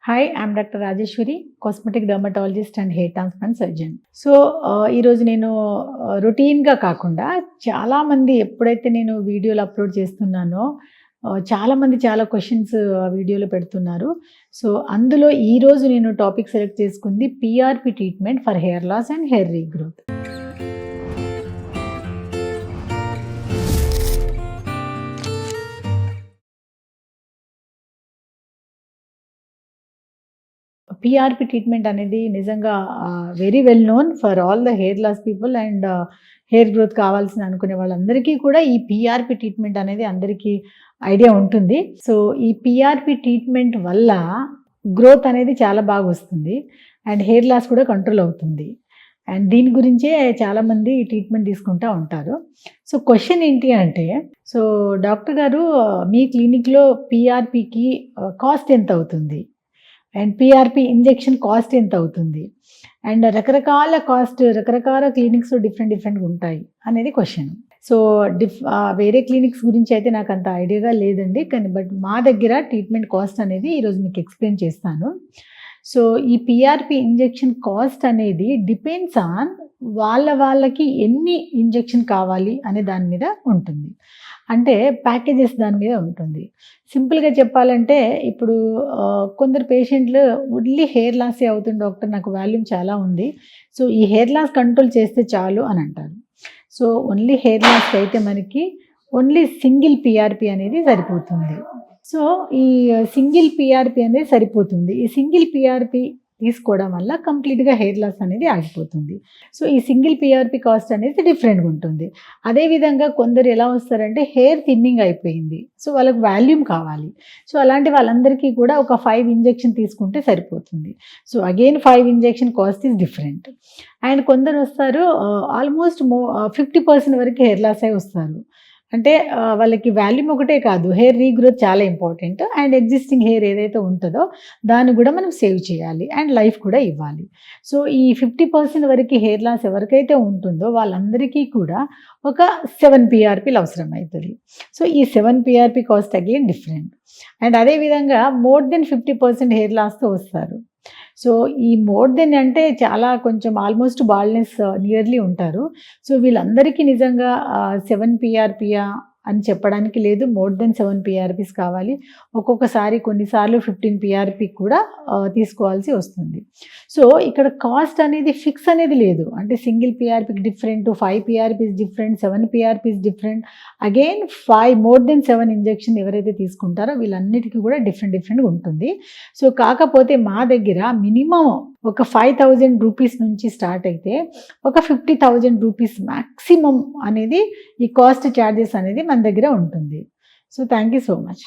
Hi, I'm doctor Rajeshwari, cosmetic dermatologist and hair transplant surgeon. So ఈరోజు నేను రొటీన్గా కాకుండా చాలామంది ఎప్పుడైతే నేను వీడియోలు అప్లోడ్ చేస్తున్నానో చాలామంది చాలా క్వశ్చన్స్ వీడియోలో పెడుతున్నారు. సో అందులో ఈరోజు నేను టాపిక్ సెలెక్ట్ చేసుకుంది PRP treatment for hair loss and hair regrowth. PRP treatment అనేది నిజంగా very well known for all the hair loss people and hair growth కావాల్సిన అనుకునే వాళ్ళందరికీ కూడా ఈ పిఆర్పి ట్రీట్మెంట్ అనేది అందరికీ ఐడియా ఉంటుంది. సో ఈ పిఆర్పి ట్రీట్మెంట్ వల్ల గ్రోత్ అనేది చాలా బాగా వస్తుంది అండ్ హెయిర్ లాస్ కూడా కంట్రోల్ అవుతుంది. అండ్ దీని గురించే చాలామంది ట్రీట్మెంట్ తీసుకుంటూ ఉంటారు. సో క్వశ్చన్ ఏంటి అంటే, సో డాక్టర్ గారు మీ క్లినిక్లో పిఆర్పికి కాస్ట్ ఎంత అవుతుంది అండ్ పిఆర్పి ఇంజెక్షన్ కాస్ట్ ఎంత అవుతుంది అండ్ రకరకాల క్లినిక్స్ డిఫరెంట్గా ఉంటాయి అనేది క్వశ్చన్. సో వేరే క్లినిక్స్ గురించి అయితే నాకు అంత ఐడియాగా లేదండి, కానీ బట్ మా దగ్గర ట్రీట్మెంట్ కాస్ట్ అనేది ఈరోజు మీకు ఎక్స్ప్లెయిన్ చేస్తాను. సో ఈ పిఆర్పి ఇంజెక్షన్ కాస్ట్ అనేది డిపెండ్స్ ఆన్ వాళ్ళకి ఎన్ని ఇంజెక్షన్ కావాలి అనే దాని మీద ఉంటుంది, అంటే ప్యాకేజెస్ దాని మీద ఉంటుంది. సింపుల్గా చెప్పాలంటే ఇప్పుడు కొందరు పేషెంట్లు ఓన్లీ హెయిర్ లాసే అవుతుంది డాక్టర్, నాకు వాల్యూమ్ చాలా ఉంది, సో ఈ హెయిర్ లాస్ కంట్రోల్ చేస్తే చాలు అని అంటారు. సో ఓన్లీ హెయిర్ లాస్కి అయితే మనకి ఓన్లీ సింగిల్ పిఆర్పి అనేది సరిపోతుంది. సో ఈ సింగిల్ పిఆర్పి అనేది సరిపోతుంది. ఈ సింగిల్ పిఆర్పి తీసుకోవడం వల్ల కంప్లీట్గా హెయిర్ లాస్ అనేది ఆగిపోతుంది. సో ఈ సింగిల్ పిఆర్పి కాస్ట్ అనేది డిఫరెంట్గా ఉంటుంది. అదేవిధంగా కొందరు ఎలా వస్తారంటే హెయిర్ థిన్నింగ్ అయిపోయింది, సో వాళ్ళకి వాల్యూమ్ కావాలి. సో అలాంటి వాళ్ళందరికీ కూడా ఒక 5 ఇంజెక్షన్ తీసుకుంటే సరిపోతుంది. So again 5 injection cost is different. And కొందరు వస్తారు ఆల్మోస్ట్ 50% వరకు హెయిర్ లాస్ అయి వస్తారు. అంటే వాళ్ళకి వాల్యూమ్ ఒకటే కాదు, హెయిర్ రీగ్రోత్ చాలా ఇంపార్టెంట్ అండ్ ఎగ్జిస్టింగ్ హెయిర్ ఏదైతే ఉంటుందో దాన్ని కూడా మనం సేవ్ చేయాలి అండ్ లైఫ్ కూడా ఇవ్వాలి. సో ఈ 50% వరకు హెయిర్ లాస్ ఎవరికైతే ఉంటుందో వాళ్ళందరికీ కూడా ఒక 7 పిఆర్పీలు అవసరం అవుతుంది. సో ఈ 7 PRP cost again different. And అదేవిధంగా మోర్ దెన్ 50% హెయిర్ లాస్తో వస్తారు. సో ఈ మోర్ దెన్ అంటే చాలా కొంచెం ఆల్మోస్ట్ బాల్నెస్ నియర్లీ ఉంటారు. సో వీళ్ళందరికీ నిజంగా 7 పిఆర్పియా అని చెప్పడానికి లేదు, మోర్ దెన్ 7 పిఆర్పీస్ కావాలి. ఒక్కొక్కసారి కొన్నిసార్లు 15 పిఆర్పి కూడా తీసుకోవాల్సి వస్తుంది. సో ఇక్కడ కాస్ట్ అనేది ఫిక్స్ అనేది లేదు, అంటే సింగిల్ పిఆర్పికి different, 5 PRPs different, 7 PRPs different, again 5 more than 7 injection ఎవరైతే తీసుకుంటారో వీళ్ళన్నిటికీ కూడా డిఫరెంట్గా ఉంటుంది. సో కాకపోతే మా దగ్గర మినిమం ఒక 5,000 రూపీస్ నుంచి స్టార్ట్ అయితే ఒక 50,000 రూపీస్ మ్యాక్సిమం అనేది ఈ కాస్ట్ ఛార్జెస్ అనేది మన దగ్గర ఉంటుంది. So thank you so much.